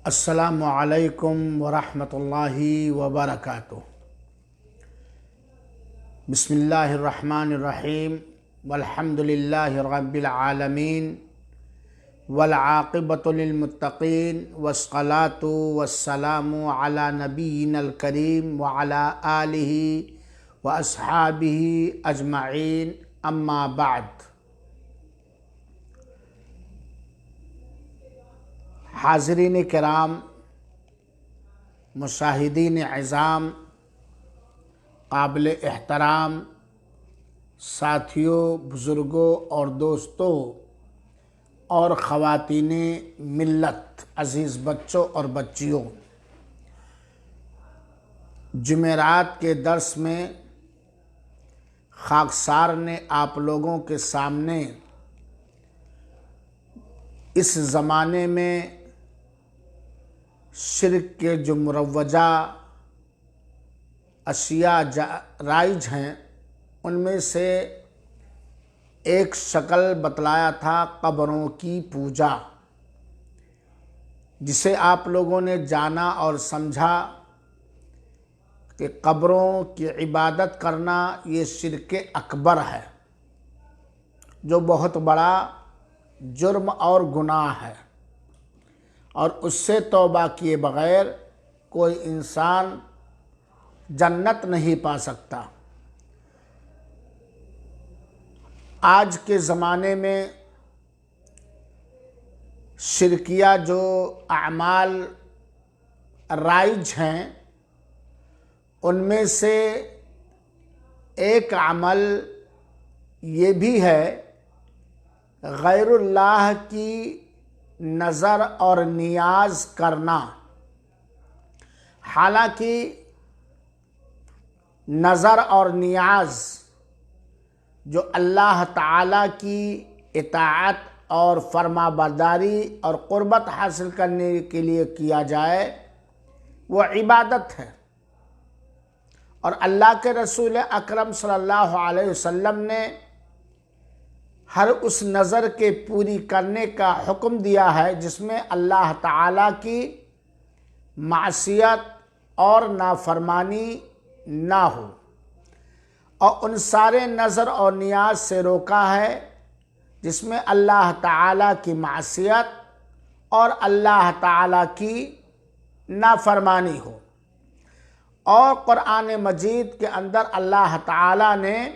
السلام علیکم ورحمۃ اللہ وبرکاتہ۔ بسم اللہ الرحمن الرحیم والحمد للہ رب العالمین والعاقبۃ للمتقین والصلاۃ والسلام علی نبینا الکریم وعلی آلہ واصحابہ اجمعین، اما بعد۔ حاضرین کرام، مشاہدین عظام، قابل احترام ساتھیوں، بزرگوں اور دوستوں اور خواتین ملت، عزیز بچوں اور بچیوں، جمعرات کے درس میں خاکسار نے آپ لوگوں کے سامنے اس زمانے میں شرک کے جو مروجہ اشیاء رائج ہیں ان میں سے ایک شکل بتلایا تھا قبروں کی پوجا، جسے آپ لوگوں نے جانا اور سمجھا کہ قبروں کی عبادت کرنا یہ شرک اکبر ہے، جو بہت بڑا جرم اور گناہ ہے، اور اس سے توبہ کیے بغیر کوئی انسان جنت نہیں پا سکتا۔ آج کے زمانے میں شرکیہ جو اعمال رائج ہیں ان میں سے ایک عمل یہ بھی ہے غیر اللہ کی نظر اور نیاز کرنا۔ حالانکہ نظر اور نیاز جو اللہ تعالیٰ کی اطاعت اور فرما برداری اور قربت حاصل کرنے کے لیے کیا جائے وہ عبادت ہے، اور اللہ کے رسول اکرم صلی اللہ علیہ وسلم نے ہر اس نظر کے پوری کرنے کا حکم دیا ہے جس میں اللہ تعالیٰ کی معصیت اور نافرمانی نہ ہو، اور ان سارے نظر اور نیاز سے روکا ہے جس میں اللہ تعالیٰ کی معصیت اور اللہ تعالیٰ کی نافرمانی ہو۔ اور قرآن مجید کے اندر اللہ تعالیٰ نے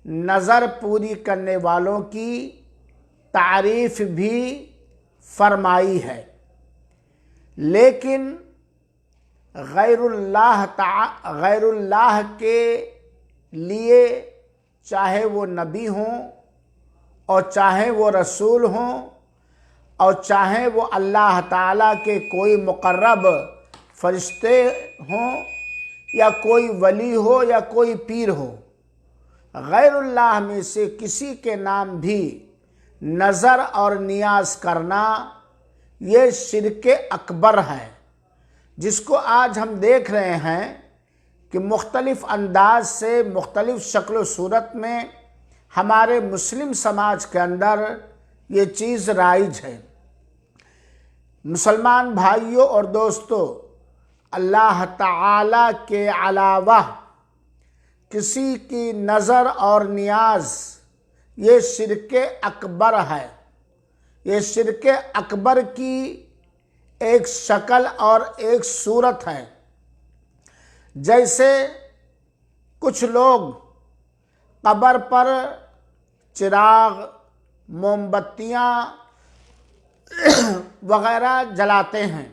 نظر پوری کرنے والوں کی تعریف بھی فرمائی ہے، لیکن غیر اللہ کے لیے چاہے وہ نبی ہوں اور چاہے وہ رسول ہوں اور چاہے وہ اللہ تعالیٰ کے کوئی مقرب فرشتے ہوں یا کوئی ولی ہو یا کوئی پیر ہو، غیر اللہ میں سے کسی کے نام بھی نظر اور نیاز کرنا یہ شرک اکبر ہے، جس کو آج ہم دیکھ رہے ہیں کہ مختلف انداز سے مختلف شکل و صورت میں ہمارے مسلم سماج کے اندر یہ چیز رائج ہے۔ مسلمان بھائیوں اور دوستوں، اللہ تعالیٰ کے علاوہ کسی کی نظر اور نیاز یہ شرک اکبر ہے۔ یہ شرک اکبر کی ایک شکل اور ایک صورت ہے۔ جیسے کچھ لوگ قبر پر چراغ، موم بتیاں وغیرہ جلاتے ہیں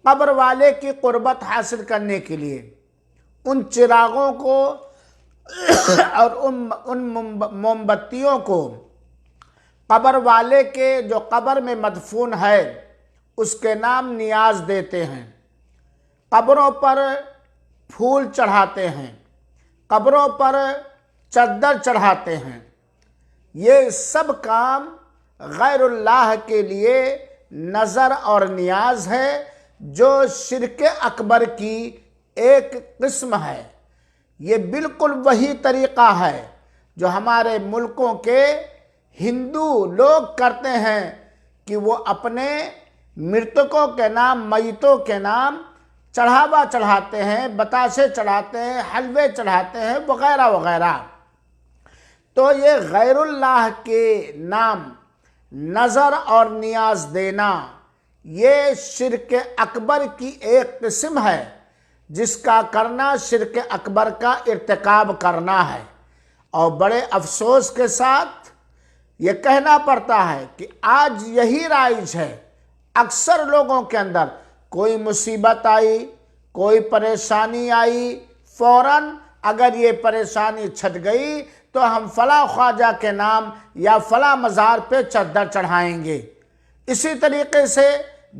قبر والے کی قربت حاصل کرنے کے لیے۔ ان چراغوں کو اور ان موم بتیوں کو قبر والے کے جو قبر میں مدفون ہے اس کے نام نیاز دیتے ہیں، قبروں پر پھول چڑھاتے ہیں، قبروں پر چادر چڑھاتے ہیں۔ یہ سب کام غیر اللہ کے لیے نظر اور نیاز ہے، جو شرک اکبر کی ایک قسم ہے۔ یہ بالکل وہی طریقہ ہے جو ہمارے ملکوں کے ہندو لوگ کرتے ہیں کہ وہ اپنے مرتکوں کے نام، میتوں کے نام چڑھاوا چڑھاتے ہیں، بتاشے چڑھاتے ہیں، حلوے چڑھاتے ہیں وغیرہ وغیرہ۔ تو یہ غیر اللہ کے نام نظر اور نیاز دینا یہ شرک اکبر کی ایک قسم ہے، جس کا کرنا شرک اکبر کا ارتکاب کرنا ہے۔ اور بڑے افسوس کے ساتھ یہ کہنا پڑتا ہے کہ آج یہی رائج ہے۔ اکثر لوگوں کے اندر کوئی مصیبت آئی، کوئی پریشانی آئی، فوراً اگر یہ پریشانی چھٹ گئی تو ہم فلاں خواجہ کے نام یا فلاں مزار پہ چادر چڑھائیں گے۔ اسی طریقے سے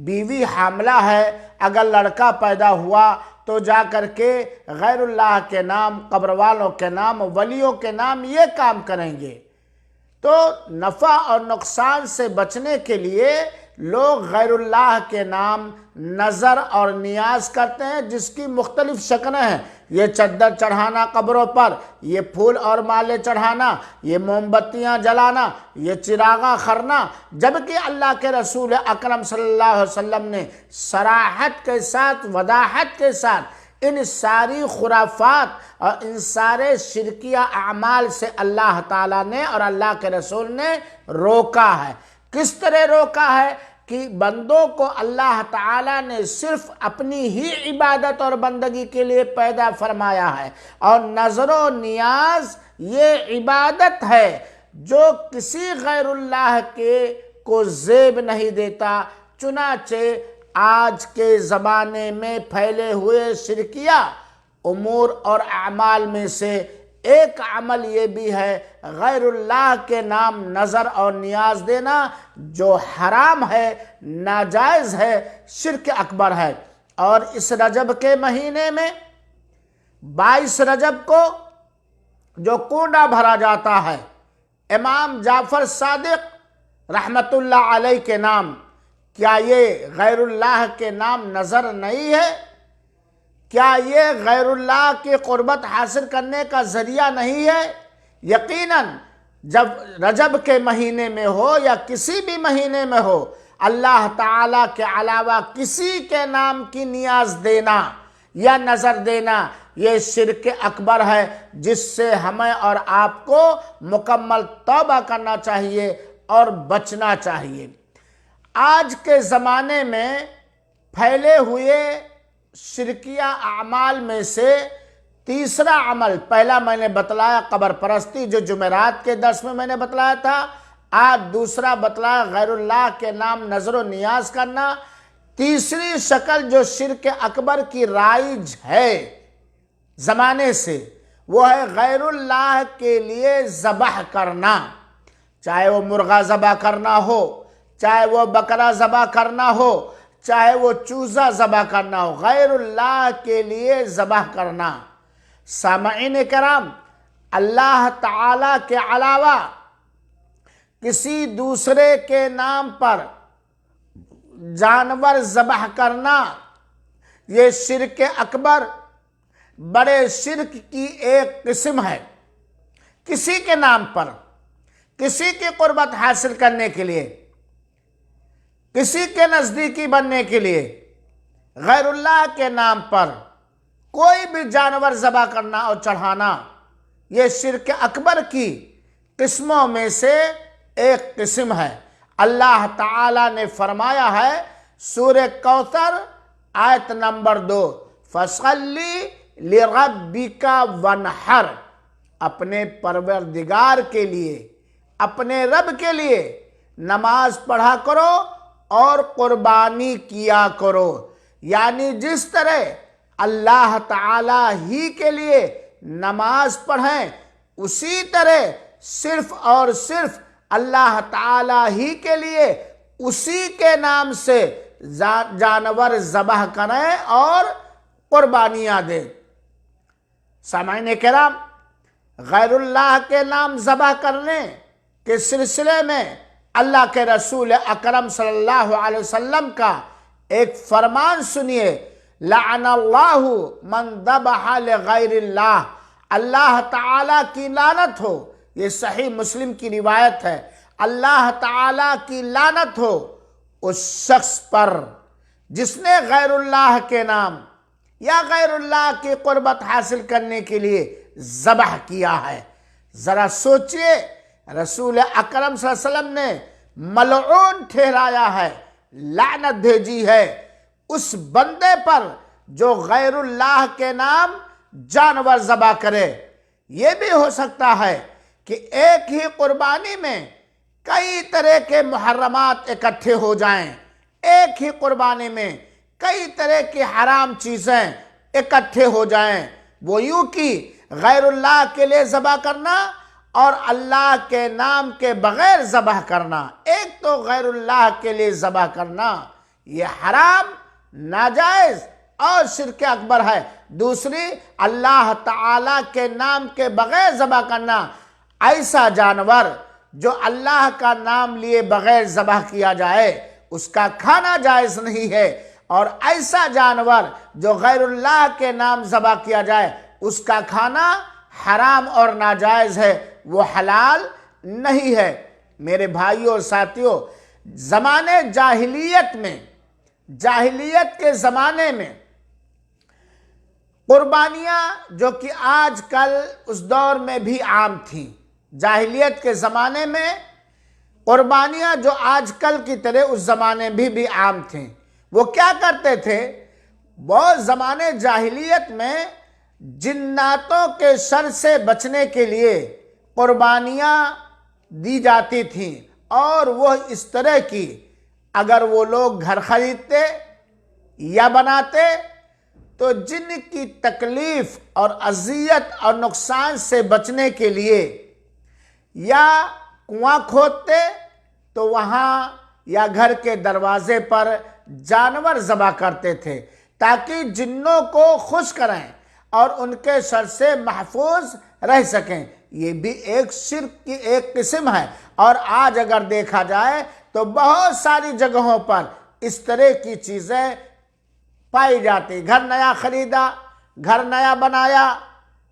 بیوی حاملہ ہے، اگر لڑکا پیدا ہوا تو جا کر کے غیر اللہ کے نام، قبر والوں کے نام، ولیوں کے نام یہ کام کریں گے۔ تو نفع اور نقصان سے بچنے کے لیے لوگ غیر اللہ کے نام نظر اور نیاز کرتے ہیں، جس کی مختلف شکلیں ہیں۔ یہ چادر چڑھانا قبروں پر، یہ پھول اور مالے چڑھانا، یہ موم بتیاں جلانا، یہ چراغاں خرنا، جبکہ اللہ کے رسول اکرم صلی اللہ علیہ وسلم نے صراحت کے ساتھ، وضاحت کے ساتھ ان ساری خرافات اور ان سارے شرکیہ اعمال سے اللہ تعالیٰ نے اور اللہ کے رسول نے روکا ہے۔ کس طرح روکا ہے کہ بندوں کو اللہ تعالیٰ نے صرف اپنی ہی عبادت اور بندگی کے لیے پیدا فرمایا ہے، اور نظر و نیاز یہ عبادت ہے جو کسی غیر اللہ کے کو زیب نہیں دیتا۔ چنانچہ آج کے زمانے میں پھیلے ہوئے شرکیہ امور اور اعمال میں سے ایک عمل یہ بھی ہے غیر اللہ کے نام نظر اور نیاز دینا، جو حرام ہے، ناجائز ہے، شرک اکبر ہے۔ اور اس رجب کے مہینے میں 22 رجب کو جو کنڈا بھرا جاتا ہے امام جعفر صادق رحمت اللہ علیہ کے نام، کیا یہ غیر اللہ کے نام نظر نہیں ہے؟ کیا یہ غیر اللہ کی قربت حاصل کرنے کا ذریعہ نہیں ہے؟ یقیناً جب رجب کے مہینے میں ہو یا کسی بھی مہینے میں ہو، اللہ تعالیٰ کے علاوہ کسی کے نام کی نیاز دینا یا نظر دینا یہ شرک اکبر ہے، جس سے ہمیں اور آپ کو مکمل توبہ کرنا چاہیے اور بچنا چاہیے۔ آج کے زمانے میں پھیلے ہوئے شرکیہ اعمال میں سے تیسرا عمل، پہلا میں نے بتلایا قبر پرستی جو جمعرات کے درس میں نے بتلایا تھا، آج دوسرا بتلایا غیر اللہ کے نام نظر و نیاز کرنا۔ تیسری شکل جو شرک اکبر کی رائج ہے زمانے سے، وہ ہے غیر اللہ کے لیے ذبح کرنا، چاہے وہ مرغا ذبح کرنا ہو، چاہے وہ بکرا ذبح کرنا ہو، چاہے وہ چوزا ذبح کرنا ہو، غیر اللہ کے لیے ذبح کرنا۔ سامعین کرام، اللہ تعالیٰ کے علاوہ کسی دوسرے کے نام پر جانور ذبح کرنا یہ شرک اکبر، بڑے شرک کی ایک قسم ہے۔ کسی کے نام پر، کسی کی قربت حاصل کرنے کے لیے، کسی کے نزدیکی بننے کے لیے غیر اللہ کے نام پر کوئی بھی جانور ذبح کرنا اور چڑھانا یہ شرک اکبر کی قسموں میں سے ایک قسم ہے۔ اللہ تعالیٰ نے فرمایا ہے سورہ کوثر آیت نمبر 2، فَصَلِّ لِرَبِّكَ وَانْحَرْ، اپنے پروردگار کے لیے، اپنے رب کے لیے نماز پڑھا کرو اور قربانی کیا کرو۔ یعنی جس طرح اللہ تعالیٰ ہی کے لیے نماز پڑھیں، اسی طرح صرف اور صرف اللہ تعالیٰ ہی کے لیے اسی کے نام سے جانور ذبح کریں اور قربانیاں دیں۔ سامعین کرام، غیر اللہ کے نام ذبح کرنے کے سلسلے میں اللہ کے رسول اکرم صلی اللہ علیہ وسلم کا ایک فرمان سنیے، لعن اللہ من ذبح لغیر اللہ، اللہ تعالیٰ کی لعنت ہو، یہ صحیح مسلم کی روایت ہے، اللہ تعالیٰ کی لعنت ہو اس شخص پر جس نے غیر اللہ کے نام یا غیر اللہ کی قربت حاصل کرنے کے لیے ذبح کیا ہے۔ ذرا سوچئے، رسول اکرم صلی اللہ علیہ وسلم نے ملعون ٹھہرایا ہے، لعنت بھیجی ہے اس بندے پر جو غیر اللہ کے نام جانور ذبح کرے۔ یہ بھی ہو سکتا ہے کہ ایک ہی قربانی میں کئی طرح کے محرمات اکٹھے ہو جائیں، ایک ہی قربانی میں کئی طرح کی حرام چیزیں اکٹھے ہو جائیں۔ وہ یوں کہ غیر اللہ کے لیے ذبح کرنا اور اللہ کے نام کے بغیر ذبح کرنا۔ ایک تو غیر اللہ کے لیے ذبح کرنا یہ حرام، ناجائز اور شرک اکبر ہے۔ دوسری، اللہ تعالیٰ کے نام کے بغیر ذبح کرنا، ایسا جانور جو اللہ کا نام لیے بغیر ذبح کیا جائے اس کا کھانا جائز نہیں ہے، اور ایسا جانور جو غیر اللہ کے نام ذبح کیا جائے اس کا کھانا حرام اور ناجائز ہے، وہ حلال نہیں ہے۔ میرے بھائیوں اور ساتھیوں، زمانے جاہلیت کے زمانے میں قربانیاں جو کہ آج کل اس دور میں بھی عام تھیں، جاہلیت کے زمانے میں قربانیاں جو آج کل کی طرح اس زمانے بھی عام تھیں۔ وہ کیا کرتے تھے؟ بہت زمانے جاہلیت میں جناتوں کے شر سے بچنے کے لیے قربانیاں دی جاتی تھیں، اور وہ اس طرح کی اگر وہ لوگ گھر خریدتے یا بناتے تو جن کی تکلیف اور اذیت اور نقصان سے بچنے کے لیے یا کنواں کھودتے تو وہاں یا گھر کے دروازے پر جانور ذبح کرتے تھے تاکہ جنوں کو خوش کریں اور ان کے شر سے محفوظ رہ سکیں۔ یہ بھی ایک شرک کی ایک قسم ہے، اور آج اگر دیکھا جائے تو بہت ساری جگہوں پر اس طرح کی چیزیں پائی جاتی۔ گھر نیا خریدا، گھر نیا بنایا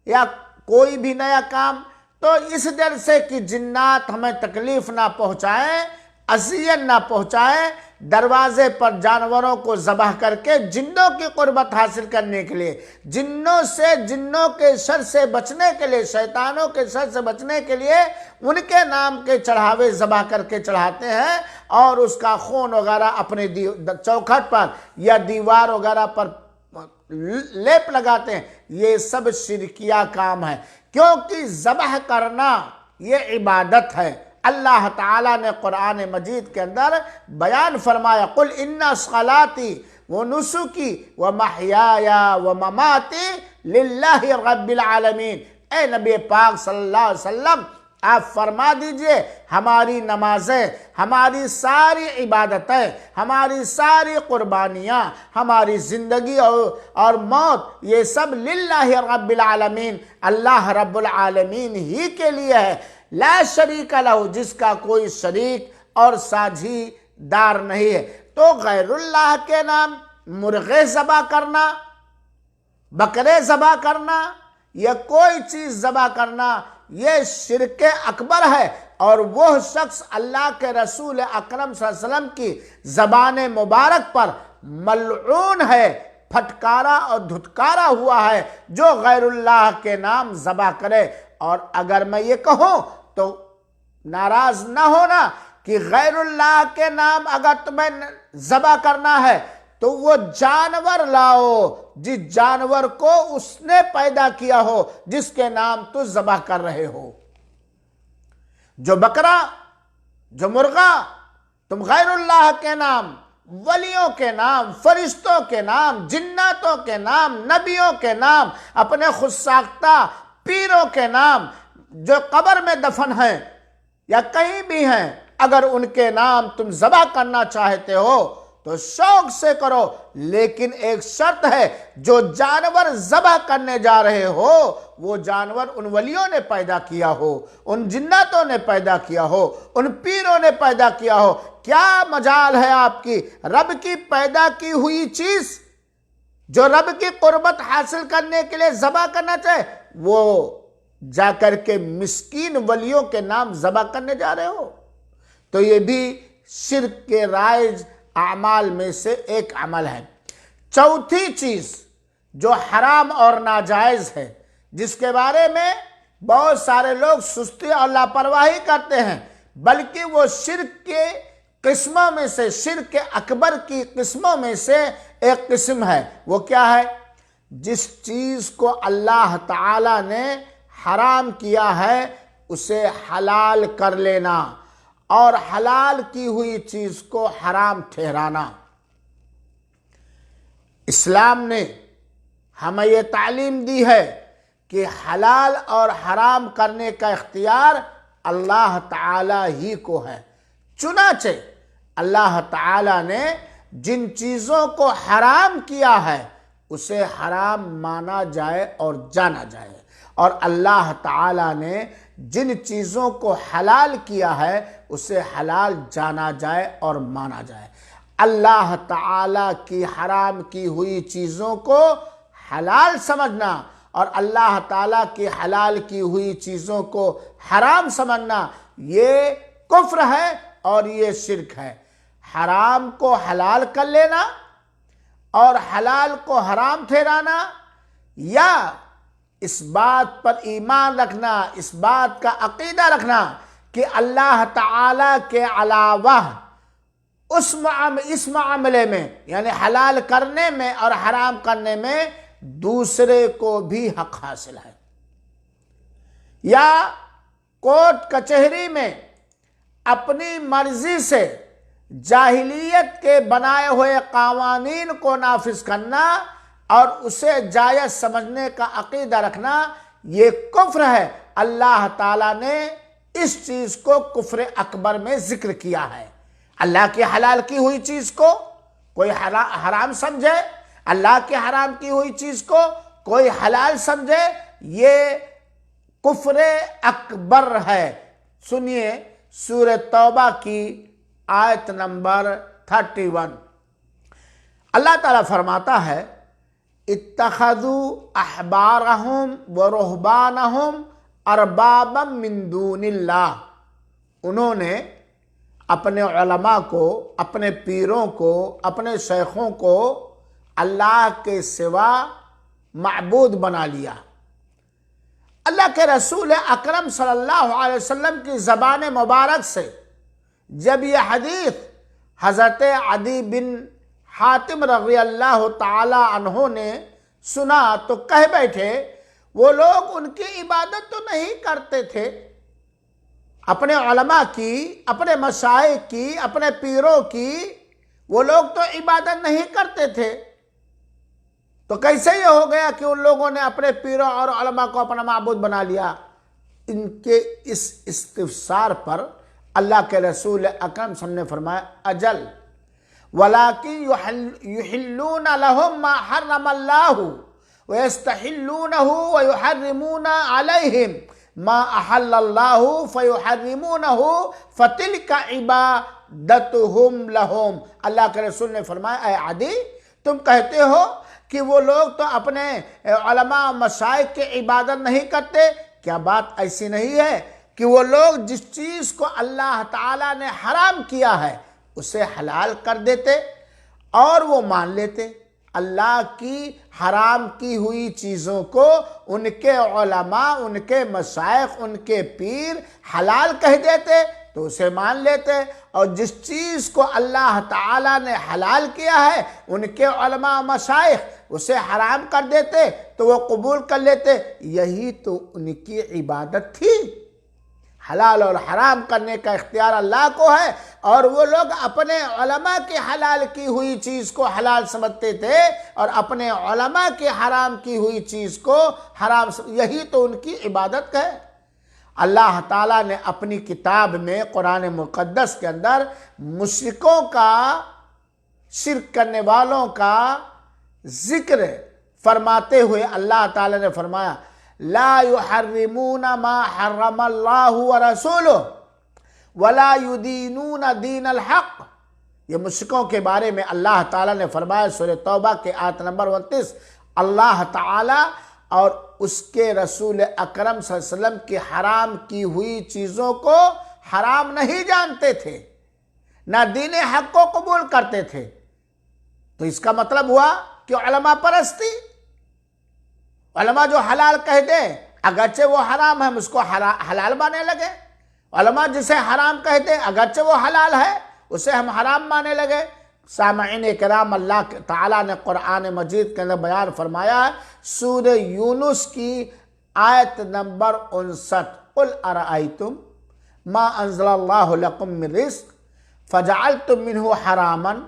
یا کوئی بھی نیا کام، تو اس ڈر سے کہ جنات ہمیں تکلیف نہ پہنچائیں، اذیت نہ پہنچائیں، دروازے پر جانوروں کو ذبح کر کے جنوں کی قربت حاصل کرنے کے لیے، جنوں کے شر سے بچنے کے لیے، شیطانوں کے شر سے بچنے کے لیے ان کے نام کے چڑھاوے ذبح کر کے چڑھاتے ہیں، اور اس کا خون وغیرہ اپنے چوکھٹ پر یا دیوار وغیرہ پر لیپ لگاتے ہیں۔ یہ سب شرکیہ کام ہے، کیونکہ ذبح کرنا یہ عبادت ہے۔ اللہ تعالیٰ نے قرآن مجید کے اندر بیان فرمایا، قُلْ إِنَّ صَلَاتِي وَنُسُكِي وَمَحْيَايَ وَمَمَاتِي لِلَّهِ رَبِّ الْعَالَمِينَ۔ اے نبی پاک صلی اللہ علیہ وسلم، آپ فرما دیجئے ہماری نمازیں، ہماری ساری عبادتیں، ہماری ساری قربانیاں، ہماری زندگی اور موت، یہ سب للہ رب العالمین، اللہ رب العالمین ہی کے لیے ہے، لا شریک لہ، جس کا کوئی شریک اور ساجھی دار نہیں ہے۔ تو غیر اللہ کے نام مرغے ذبح کرنا، بکرے ذبح کرنا یا کوئی چیز ذبح کرنا یہ شرک اکبر ہے، اور وہ شخص اللہ کے رسول اکرم صلی اللہ علیہ وسلم کی زبان مبارک پر ملعون ہے، پھٹکارا اور دھتکارا ہوا ہے جو غیر اللہ کے نام ذبح کرے۔ اور اگر میں یہ کہوں تو ناراض نہ ہونا کہ غیر اللہ کے نام اگر تمہیں ذبح کرنا ہے تو وہ جانور لاؤ جس جانور کو اس نے پیدا کیا ہو، جس کے نام تو ذبح کر رہے ہو۔ جو بکرا، جو مرغا تم غیر اللہ کے نام، ولیوں کے نام، فرشتوں کے نام، جناتوں کے نام، نبیوں کے نام، اپنے خود ساختہ پیروں کے نام جو قبر میں دفن ہیں یا کہیں بھی ہیں، اگر ان کے نام تم ذبح کرنا چاہتے ہو تو شوق سے کرو، لیکن ایک شرط ہے، جو جانور ذبح کرنے جا رہے ہو وہ جانور ان ولیوں نے پیدا کیا ہو، ان جناتوں نے پیدا کیا ہو، ان پیروں نے پیدا کیا ہو۔ کیا مجال ہے آپ کی رب کی پیدا کی ہوئی چیز جو رب کی قربت حاصل کرنے کے لیے ذبح کرنا چاہے، وہ جا کر کے مسکین ولیوں کے نام ذبح کرنے جا رہے ہو؟ تو یہ بھی شرک کے رائج اعمال میں سے ایک عمل ہے۔ چوتھی چیز جو حرام اور ناجائز ہے، جس کے بارے میں بہت سارے لوگ سستی اور لاپرواہی کرتے ہیں، بلکہ وہ شرک کے قسموں میں سے، شرک اکبر کی قسموں میں سے ایک قسم ہے۔ وہ کیا ہے؟ جس چیز کو اللہ تعالی نے حرام کیا ہے اسے حلال کر لینا، اور حلال کی ہوئی چیز کو حرام ٹھہرانا۔ اسلام نے ہمیں یہ تعلیم دی ہے کہ حلال اور حرام کرنے کا اختیار اللہ تعالی ہی کو ہے۔ چنانچہ اللہ تعالی نے جن چیزوں کو حرام کیا ہے اسے حرام مانا جائے اور جانا جائے، اور اللہ تعالی نے جن چیزوں کو حلال کیا ہے اسے حلال جانا جائے اور مانا جائے۔ اللہ تعالی کی حرام کی ہوئی چیزوں کو حلال سمجھنا اور اللہ تعالیٰ کی حلال کی ہوئی چیزوں کو حرام سمجھنا، یہ کفر ہے اور یہ شرک ہے۔ حرام کو حلال کر لینا اور حلال کو حرام ٹھہرانا، یا اس بات پر ایمان رکھنا، اس بات کا عقیدہ رکھنا کہ اللہ تعالیٰ کے علاوہ اس معاملے میں، یعنی حلال کرنے میں اور حرام کرنے میں دوسرے کو بھی حق حاصل ہے، یا کورٹ کچہری میں اپنی مرضی سے جاہلیت کے بنائے ہوئے قوانین کو نافذ کرنا اور اسے جائز سمجھنے کا عقیدہ رکھنا، یہ کفر ہے۔ اللہ تعالیٰ نے اس چیز کو کفر اکبر میں ذکر کیا ہے۔ اللہ کی حلال کی ہوئی چیز کو کوئی حرام سمجھے، اللہ کی حرام کی ہوئی چیز کو کوئی حلال سمجھے، یہ کفر اکبر ہے۔ سنیے سورہ توبہ کی آیت نمبر 31۔ اللہ تعالیٰ فرماتا ہے اتخذوا احبارہم ورہبانہم اربابا من دون اللہ، انہوں نے اپنے علماء کو، اپنے پیروں کو، اپنے شیخوں کو اللہ کے سوا معبود بنا لیا۔ اللہ کے رسول اکرم صلی اللہ علیہ وسلم کی زبان مبارک سے جب یہ حدیث حضرت عدی بن حاتم رضی اللہ تعالی عنہ نے سنا تو کہہ بیٹھے، وہ لوگ ان کی عبادت تو نہیں کرتے تھے، اپنے علماء کی، اپنے مشائخ کی، اپنے پیروں کی وہ لوگ تو عبادت نہیں کرتے تھے، تو کیسے یہ ہو گیا کہ ان لوگوں نے اپنے پیروں اور علماء کو اپنا معبود بنا لیا؟ ان کے اس استفسار پر اللہ کے رسول اکرم صلی اللہ علیہ وسلم نے فرمایا اجل ولیکن یحلون لهم ما حرم اللہ ویستحلونہ ویحرمون علیہم ما احل اللہ فیحرمونہ فتلک عبادتہم لہم۔ اللہ کے رسول نے فرمایا اے عدی، تم کہتے ہو کہ وہ لوگ تو اپنے علماء مشائخ کی عبادت نہیں کرتے، کیا بات ایسی نہیں ہے کہ وہ لوگ جس چیز کو اللہ تعالیٰ نے حرام کیا ہے اسے حلال کر دیتے اور وہ مان لیتے؟ اللہ کی حرام کی ہوئی چیزوں کو ان کے علماء، ان کے مشائخ، ان کے پیر حلال کہہ دیتے تو اسے مان لیتے، اور جس چیز کو اللہ تعالیٰ نے حلال کیا ہے ان کے علماء مشائخ اسے حرام کر دیتے تو وہ قبول کر لیتے۔ یہی تو ان کی عبادت تھی۔ حلال اور حرام کرنے کا اختیار اللہ کو ہے، اور وہ لوگ اپنے علماء کی حلال کی ہوئی چیز کو حلال سمجھتے تھے اور اپنے علماء کی حرام کی ہوئی چیز کو حرام یہی تو ان کی عبادت ہے۔ اللہ تعالیٰ نے اپنی کتاب میں قرآن مقدس کے اندر مشرکوں کا، شرک کرنے والوں کا ذکر فرماتے ہوئے اللہ تعالیٰ نے فرمایا لا يحرمون ما حرم اللہ ورسولہ ولا يدینون دین الحق۔ یہ مشرکوں کے بارے میں اللہ تعالیٰ نے فرمایا سورہ توبہ کے آیت نمبر 29، اللہ تعالیٰ اور اس کے رسول اکرم صلی اللہ علیہ وسلم کی حرام کی ہوئی چیزوں کو حرام نہیں جانتے تھے، نہ دین حق کو قبول کرتے تھے۔ تو اس کا مطلب ہوا کہ علماء پرستی، علماء جو حلال کہہ دیں اگرچہ وہ حرام ہے ہم اس کو حلال ماننے لگے، علماء جسے حرام کہہ دیں اگرچہ وہ حلال ہے اسے ہم حرام ماننے لگے۔ سامعین کرام، اللہ تعالیٰ نے قرآن مجید کے اندر بیان فرمایا ہے، سورہ یونس کی آیت نمبر 59، قُلْ أَرَأَيْتُمْ مَا أَنزَلَ اللَّهُ لَكُم مِّن رِزْقٍ فَجَعَلْتُم مِّنْهُ حَرَامًا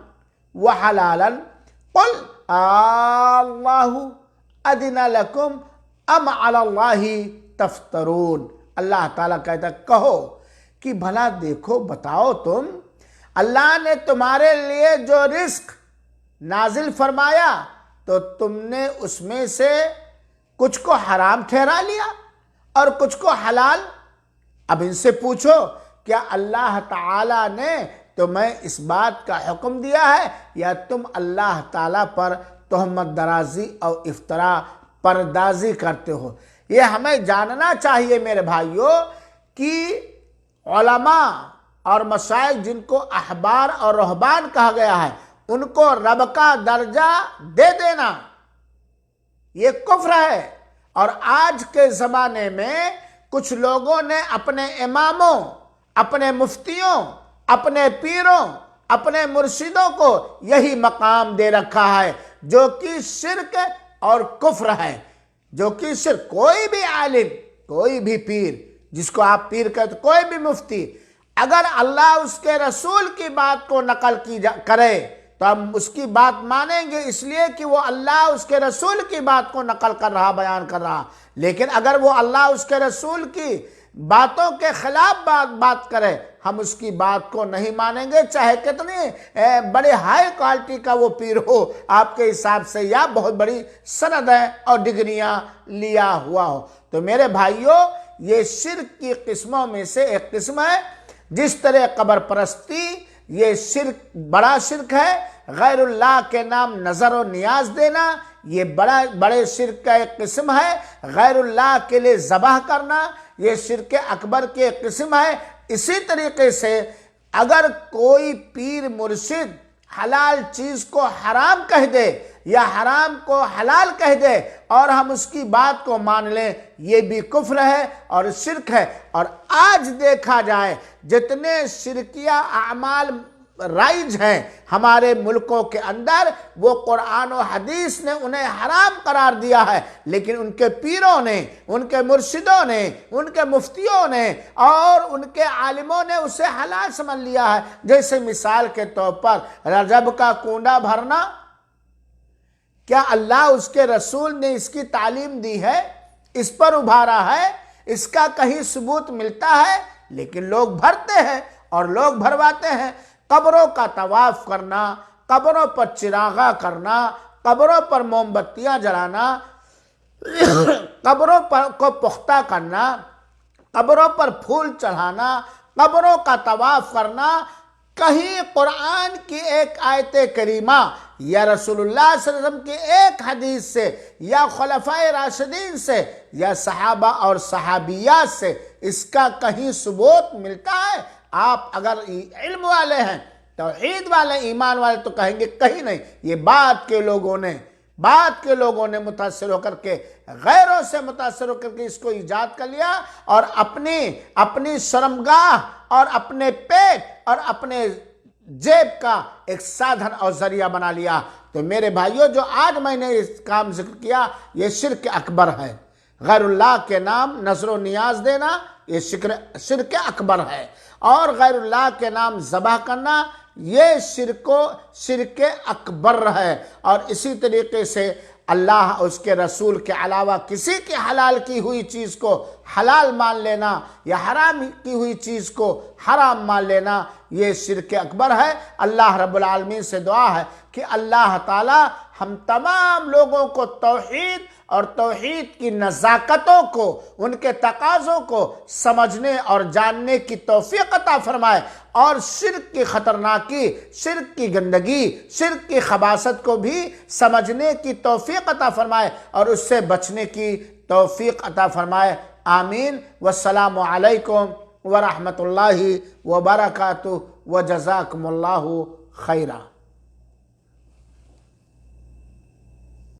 وَحَلَالًا قُلْ اللَّهُ أَذِنَ لَكُمْ أَمْ عَلَى اللَّهِ تَفْتَرُونَ۔ اللہ تعالیٰ کہتا ہے کہو کہ بھلا دیکھو بتاؤ تم، اللہ نے تمہارے لیے جو رزق نازل فرمایا تو تم نے اس میں سے کچھ کو حرام ٹھہرا لیا اور کچھ کو حلال۔ اب ان سے پوچھو کیا اللہ تعالیٰ نے تمہیں اس بات کا حکم دیا ہے یا تم اللہ تعالیٰ پر تہمت درازی اور افطرا پردازی کرتے ہو؟ یہ ہمیں جاننا چاہیے میرے بھائیوں کہ علماء اور مشائخ جن کو احبار اور رہبان کہا گیا ہے ان کو رب کا درجہ دے دینا یہ کفر ہے۔ اور آج کے زمانے میں کچھ لوگوں نے اپنے اماموں، اپنے مفتیوں، اپنے پیروں، اپنے مرشدوں کو یہی مقام دے رکھا ہے جو کہ شرک اور کفر ہے، جو کہ شرک۔ کوئی بھی عالم، کوئی بھی پیر، جس کو آپ پیر کہتے، کوئی بھی مفتی، اگر اللہ اس کے رسول کی بات کو نقل کرے تو ہم اس کی بات مانیں گے، اس لیے کہ وہ اللہ اس کے رسول کی بات کو نقل کر رہا، بیان کر رہا۔ لیکن اگر وہ اللہ اس کے رسول کی باتوں کے خلاف بات کرے ہم اس کی بات کو نہیں مانیں گے، چاہے کتنی بڑے ہائی کوالٹی کا وہ پیر ہو آپ کے حساب سے، یا بہت بڑی سندیں اور ڈگریاں لیا ہوا ہو۔ تو میرے بھائیوں، یہ شرک کی قسموں میں سے ایک قسم ہے۔ جس طرح قبر پرستی یہ شرک، بڑا شرک ہے۔ غیر اللہ کے نام نظر و نیاز دینا یہ بڑے شرک کا ایک قسم ہے۔ غیر اللہ کے لیے ذبح کرنا یہ شرک اکبر کی ایک قسم ہے۔ اسی طریقے سے اگر کوئی پیر مرشد حلال چیز کو حرام کہہ دے یا حرام کو حلال کہہ دے اور ہم اس کی بات کو مان لیں، یہ بھی کفر ہے اور شرک ہے۔ اور آج دیکھا جائے جتنے شرکیہ اعمال رائج ہیں ہمارے ملکوں کے اندر، وہ قرآن و حدیث نے انہیں حرام قرار دیا ہے، لیکن ان کے پیروں نے، ان کے مرشدوں نے، ان کے مفتیوں نے اور ان کے عالموں نے اسے حلال سمجھ لیا ہے۔ جیسے مثال کے طور پر رجب کا کنڈا بھرنا، کیا اللہ اس کے رسول نے اس کی تعلیم دی ہے؟ اس پر ابھارا ہے؟ اس کا کہیں ثبوت ملتا ہے؟ لیکن لوگ بھرتے ہیں اور لوگ بھرواتے ہیں۔ قبروں کا طواف کرنا، قبروں پر چراغاں کرنا، قبروں پر موم بتیاں جلانا، قبروں کو پختہ کرنا، قبروں پر پھول چڑھانا، قبروں کا طواف کرنا، کہیں قرآن کی ایک آیت کریمہ یا رسول اللہ صلی اللہ علیہ وسلم کی ایک حدیث سے یا خلفائے راشدین سے یا صحابہ اور صحابیات سے اس کا کہیں ثبوت ملتا ہے؟ آپ اگر علم والے ہیں، توحید والے، ایمان والے، تو کہیں گے کہیں نہیں۔ یہ بعد کے لوگوں نے متاثر ہو کر کے، غیروں سے متاثر ہو کر کے اس کو ایجاد کر لیا اور اپنی شرمگاہ اور اپنے پیٹ اور اپنے جیب کا ایک سادھن اور ذریعہ بنا لیا۔ تو میرے بھائیوں، جو آج میں نے اس کام ذکر کیا یہ شرک اکبر ہے۔ غیر اللہ کے نام نظر و نیاز دینا یہ شرک اکبر ہے، اور غیر اللہ کے نام ذبح کرنا یہ شرک اکبر ہے۔ اور اسی طریقے سے اللہ اور اس کے رسول کے علاوہ کسی کی حلال کی ہوئی چیز کو حلال مان لینا یا حرام کی ہوئی چیز کو حرام مان لینا یہ شرک اکبر ہے۔ اللہ رب العالمین سے دعا ہے کہ اللہ تعالی ہم تمام لوگوں کو توحید اور توحید کی نزاکتوں کو، ان کے تقاضوں کو سمجھنے اور جاننے کی توفیق عطا فرمائے، اور شرک کی خطرناکی، شرک کی گندگی، شرک کی خباثت کو بھی سمجھنے کی توفیق عطا فرمائے اور اس سے بچنے کی توفیق عطا فرمائے۔ آمین۔ والسلام علیکم ورحمۃ اللہ وبرکاتہ۔ وجزاکم اللہ خیرا۔